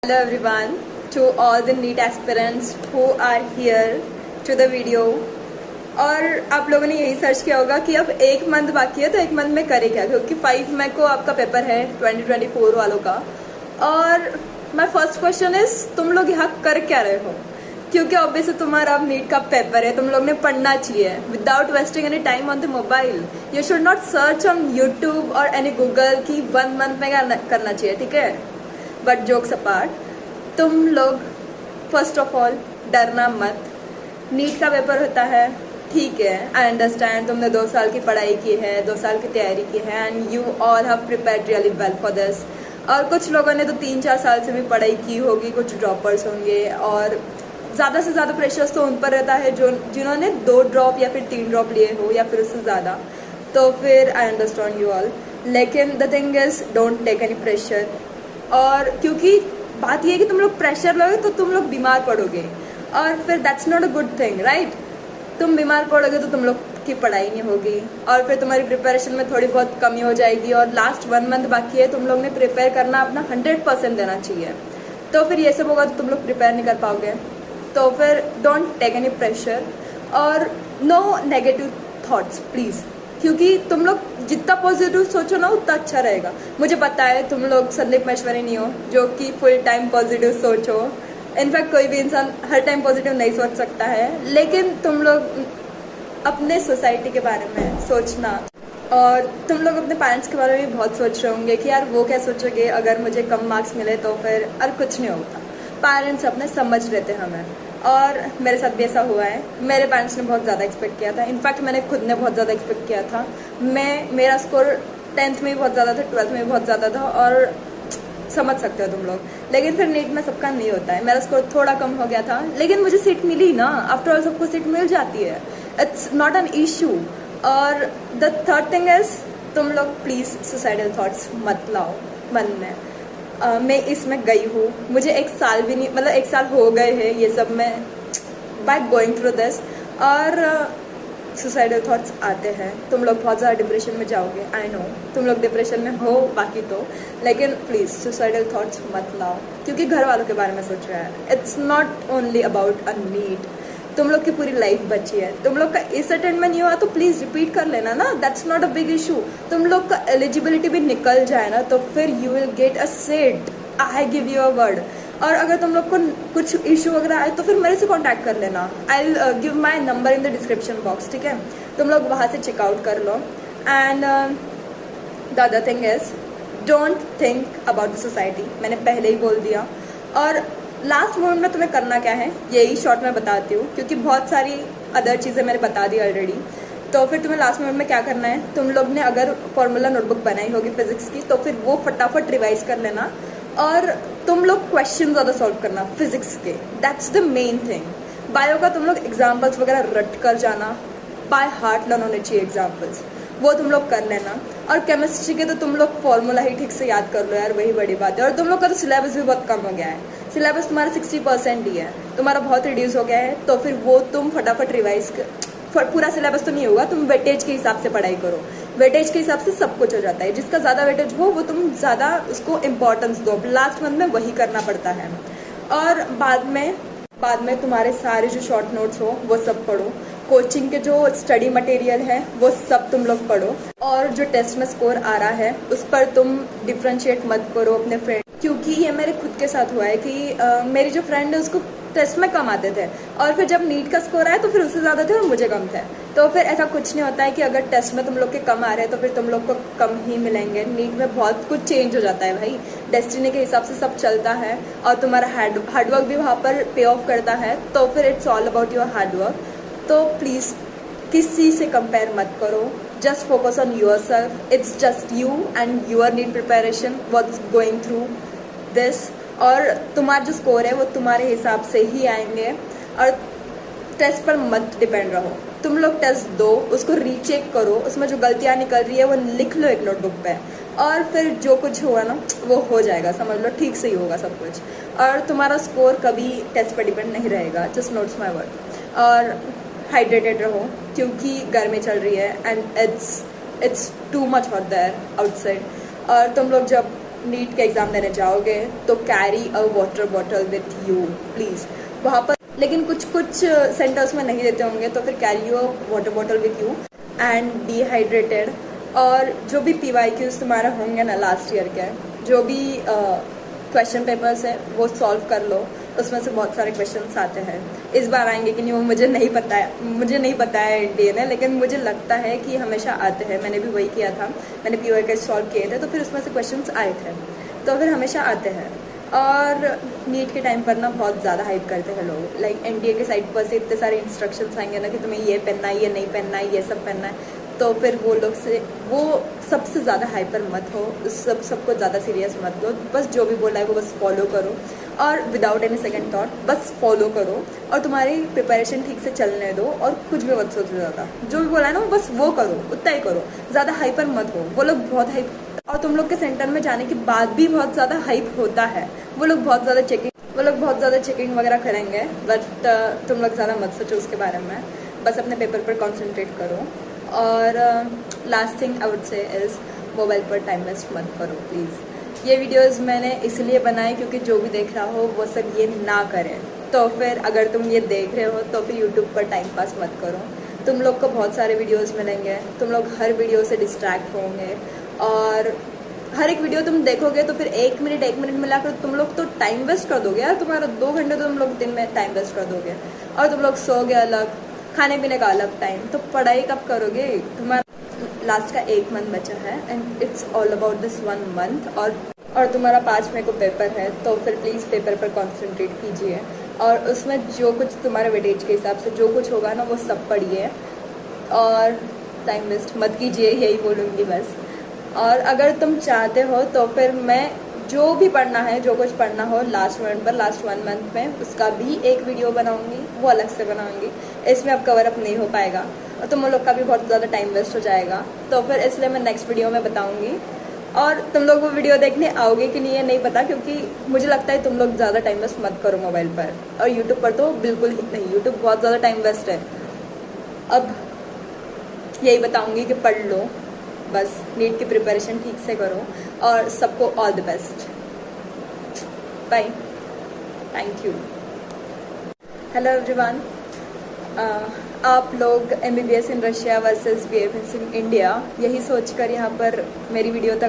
Hello everyone, to all the NEET aspirants who are here to the video. और आप लोगों ने यही सर्च किया होगा कि अब एक मंथ बाकी है तो एक मंथ में करे क्या, क्योंकि 5 मई को आपका पेपर है 2024 वालों का. और माय फर्स्ट क्वेश्चन इज, तुम लोग यहाँ कर क्या रहे हो? क्योंकि ऑब्वियसली तुम्हारा अब नीट का पेपर है, तुम लोग ने पढ़ना चाहिए without wasting any time on the mobile. You should not search on YouTube और एनी गूगल की 1 मंथ में करना चाहिए, ठीक है? बट जोक्स अपार्ट, तुम लोग फर्स्ट ऑफ ऑल डरना मत. नीट का पेपर होता है, ठीक है, आई अंडरस्टैंड. तुमने 2 साल की पढ़ाई की है, 2 साल की तैयारी की है, and you all have prepared really well for this. और कुछ लोगों ने तो 3-4 साल से भी पढ़ाई की होगी, कुछ ड्रॉपर्स होंगे, और ज़्यादा से ज़्यादा प्रेशर्स तो उन पर रहता है जो जिन्होंने 2 ड्रॉप या फिर 3 ड्रॉप लिए हो या फिर उससे ज़्यादा. तो फिर आई अंडरस्टैंड यू ऑल, लेकिन the thing is don't take any pressure. और क्योंकि बात ये है कि तुम लोग प्रेशर लोगे तो तुम लोग बीमार पड़ोगे, और फिर that's not a good thing, right? तुम बीमार पड़ोगे तो तुम लोग की पढ़ाई नहीं होगी, और फिर तुम्हारी प्रिपरेशन में थोड़ी बहुत कमी हो जाएगी. और लास्ट 1 मंथ बाकी है, तुम लोग ने प्रिपेयर करना अपना 100% देना चाहिए. तो फिर ये सब होगा तो तुम लोग प्रिपेयर नहीं कर पाओगे. तो फिर डोंट टेक एनी प्रेशर और नो नेगेटिव थॉट्स प्लीज़, क्योंकि तुम लोग जितना पॉजिटिव सोचो ना उतना अच्छा रहेगा. मुझे पता है तुम लोग संदीप महेश्वरी नहीं हो जो कि फुल टाइम पॉजिटिव सोचो. इनफैक्ट कोई भी इंसान हर टाइम पॉजिटिव नहीं सोच सकता है, लेकिन तुम लोग अपने सोसाइटी के बारे में सोचना. और तुम लोग अपने पेरेंट्स के बारे में भी बहुत सोच रहे होंगे कि यार वो क्या सोचोगे अगर मुझे कम मार्क्स मिले, तो फिर और कुछ नहीं होता. पेरेंट्स अपने समझ रहे थे हमें, और मेरे साथ भी ऐसा हुआ है. मेरे पेरेंट्स ने बहुत ज़्यादा एक्सपेक्ट किया था, इनफैक्ट मैंने खुद ने बहुत ज़्यादा एक्सपेक्ट किया था. मेरा स्कोर 10th में भी बहुत ज़्यादा था, 12th में भी बहुत ज़्यादा था, और समझ सकते हो तुम लोग. लेकिन फिर नीट में सबका नहीं होता है. मेरा स्कोर थोड़ा कम हो गया था, लेकिन मुझे सीट मिली ना. आफ्टर ऑल सबको सीट मिल जाती है, इट्स नॉट एन इशू. और द थर्ड थिंग इज, तुम लोग प्लीज़ सुसाइडल थॉट्स मत लाओ मन में. मैं इसमें गई हूँ, मुझे 1 साल भी नहीं, मतलब 1 साल हो गए हैं ये सब में बाय गोइंग थ्रू दिस. और सुसाइडल थॉट्स आते हैं, तुम लोग बहुत ज़्यादा डिप्रेशन में जाओगे. आई नो तुम लोग डिप्रेशन में हो बाकी तो, लेकिन प्लीज़ सुसाइडल थॉट्स मत लाओ, क्योंकि घर वालों के बारे में सोच रहा है. It's not only about a NEET. तुम लोग की पूरी लाइफ बची है. तुम लोग का इस अटेंड में नहीं हुआ तो प्लीज़ रिपीट कर लेना ना, that's not a big issue. तुम लोग का एलिजिबिलिटी भी निकल जाए ना तो फिर you will get a seat. I give you a word. और अगर तुम लोग को कुछ इशू वगैरह आए तो फिर मेरे से कांटेक्ट कर लेना. I will give my number in the description box, ठीक है? तुम लोग वहाँ से चेकआउट कर लो. And the other thing is, don't think about the society. मैंने पहले ही बोल दिया. और लास्ट मोमेंट में तुम्हें करना क्या है यही शॉर्ट में बताती हूँ, क्योंकि बहुत सारी अदर चीज़ें मैंने बता दी ऑलरेडी. तो फिर तुम्हें लास्ट मोमेंट में क्या करना है, तुम लोग ने अगर फॉर्मूला नोटबुक बनाई होगी फिजिक्स की, तो फिर वो फटाफट रिवाइज कर लेना. और तुम लोग क्वेश्चन ज़्यादा सॉल्व करना फिजिक्स के, that's the main thing. Bio का तुम लोग एग्जाम्पल्स वगैरह रट कर जाना, बाय हार्ट लर्न होने चाहिए एग्जाम्पल्स, वो तुम लोग कर लेना. और केमिस्ट्री के तो तुम लोग फॉर्मूला ही ठीक से याद कर लो यार, वही बड़ी बात है. और तुम लोग का तो सिलेबस भी बहुत कम हो गया है. सिलेबस तुम्हारा 60% ही है, तुम्हारा बहुत रिड्यूस हो गया है. तो फिर वो तुम फटाफट रिवाइज पूरा सिलेबस तो नहीं होगा, तुम वेटेज के हिसाब से पढ़ाई करो. वेटेज के हिसाब से सब कुछ हो जाता है. जिसका ज़्यादा वेटेज हो वो तुम ज़्यादा उसको इम्पोर्टेंस दो. लास्ट मंथ में वही करना पड़ता है. और बाद में तुम्हारे सारे जो शॉर्ट नोट्स हो वो सब पढ़ो. कोचिंग के जो स्टडी मटेरियल है वो सब तुम लोग पढ़ो. और जो टेस्ट में स्कोर आ रहा है उस पर तुम डिफ्रेंशिएट मत करो अपने फ्रेंड, क्योंकि ये मेरे खुद के साथ हुआ है कि मेरी जो फ्रेंड है उसको टेस्ट में कम आते थे, और फिर जब नीट का स्कोर आया तो फिर उससे ज़्यादा थे और मुझे कम थे. तो फिर ऐसा कुछ नहीं होता है कि अगर टेस्ट में तुम लोग के कम आ रहे हैं तो फिर तुम लोग को कम ही मिलेंगे. नीट में बहुत कुछ चेंज हो जाता है भाई, डेस्टिनी के हिसाब से सब चलता है, और तुम्हारा हार्डवर्क भी वहाँ पर पे ऑफ करता है. तो फिर it's all about your hard work. तो प्लीज़ किसी से कंपेयर मत करो. Just focus on your self. It's just you and your NEET preparation what's going through this. और तुम्हारा जो स्कोर है वो तुम्हारे हिसाब से ही आएंगे. और टेस्ट पर मत डिपेंड रहो. तुम लोग टेस्ट दो, उसको रीचेक करो, उसमें जो गलतियाँ निकल रही है वो लिख लो एक नोटबुक पे, और फिर जो कुछ हुआ ना वो हो जाएगा. समझ लो ठीक से ही होगा सब कुछ. और तुम्हारा स्कोर कभी टेस्ट पर डिपेंड नहीं रहेगा. Just notes my word. और हाइड्रेटेड रहो, क्योंकि गर्मी चल रही है and it's too much hot there outside. और तुम लोग जब नीट का एग्ज़ाम देने जाओगे तो carry a water bottle with you please. वहाँ पर लेकिन कुछ सेंटर्स में नहीं देते होंगे, तो फिर carry a water bottle with you and dehydrated. और जो भी PYQs तुम्हारे होंगे ना लास्ट ईयर के, जो भी क्वेश्चन पेपर्स है वो सॉल्व कर लो। उसमें से बहुत सारे क्वेश्चंस आते हैं, इस बार आएंगे कि नहीं वो मुझे नहीं पता है इंडिया ने, लेकिन मुझे लगता है कि हमेशा आते हैं। मैंने भी वही किया था, मैंने PYQ सॉल्व किए थे, तो फिर उसमें से क्वेश्चंस आए थे, तो फिर हमेशा आते हैं। और नीट के टाइम पर ना बहुत ज़्यादा हाइप करते हैं लोग, लाइक NTA के साइट पर से इतने सारे इंस्ट्रक्शंस आएंगे ना कि तुम्हें ये पहनना है, ये नहीं पहनना है, ये सब पहनना है। तो फिर वो सबसे ज़्यादा हाइपर मत हो, सबको ज़्यादा सीरियस मत लो। बस जो भी बोला है वो बस फॉलो करो, और विदाउट एनी सेकंड थॉट बस फॉलो करो, और तुम्हारी प्रिपरेशन ठीक से चलने दो, और कुछ भी मत सोचो ज़्यादा। जो भी बोला है ना वो बस वो करो, उतना ही करो, ज़्यादा हाइपर मत हो। वो लोग बहुत हाइप, और तुम लोग के सेंटर में जाने के बाद भी बहुत ज़्यादा हाइप होता है। वो लोग बहुत ज़्यादा चेकिंग वगैरह करेंगे, बट तुम लोग ज़्यादा मत सोचो उसके बारे में, बस अपने पेपर पर कॉन्सेंट्रेट करो। और last thing I would say is mobile पर टाइम वेस्ट मत करो प्लीज़। ये वीडियोस मैंने इसलिए बनाए क्योंकि जो भी देख रहा हो वो सब ये ना करें। तो फिर अगर तुम ये देख रहे हो तो फिर यूट्यूब पर टाइम पास मत करो। तुम लोग को बहुत सारे वीडियोस मिलेंगे, तुम लोग हर वीडियो से डिस्ट्रैक्ट होंगे, और हर एक वीडियो तुम देखोगे तो फिर एक मिनट मिलाकर तुम लोग तो टाइम वेस्ट कर दोगे यार। तुम्हारा 2 घंटे तो तुम लोग दिन में टाइम वेस्ट कर दोगे, और तुम लोग सोओगे अलग, खाने पीने का अलग टाइम, तो पढ़ाई कब करोगे? तुम्हारा लास्ट का 1 मंथ बचा है, and it's all about this 1 month. और तुम्हारा 5 मई को पेपर है, तो फिर प्लीज़ पेपर पर कॉन्सेंट्रेट कीजिए, और उसमें जो कुछ तुम्हारे वेटेज के हिसाब से जो कुछ होगा ना वो सब पढ़िए, और टाइम वेस्ट मत कीजिए, यही बोलूँगी बस। और अगर तुम चाहते हो तो फिर मैं जो भी पढ़ना है, जो कुछ पढ़ना हो लास्ट 1 मंथ में, उसका भी एक वीडियो बनाऊंगी, वो अलग से बनाऊंगी। इसमें अब कवर अप नहीं हो पाएगा, और तुम लोग का भी बहुत ज़्यादा टाइम वेस्ट हो जाएगा, तो फिर इसलिए मैं नेक्स्ट वीडियो में बताऊंगी। और तुम लोग वो वीडियो देखने आओगे कि नहीं ये नहीं पता, क्योंकि मुझे लगता है तुम लोग ज़्यादा टाइम वेस्ट मत करो मोबाइल पर, और यूट्यूब पर तो बिल्कुल ही नहीं। यूट्यूब बहुत ज़्यादा टाइम वेस्ट है। अब यही बताऊँगी कि पढ़ लो, बस नीट की प्रिपरेशन ठीक से करो, और सबको all the best. Bye, thank you. Hello everyone, आप लोग MBBS in Russia versus BFS in India, यही सोचकर यहाँ पर मेरी वीडियो तक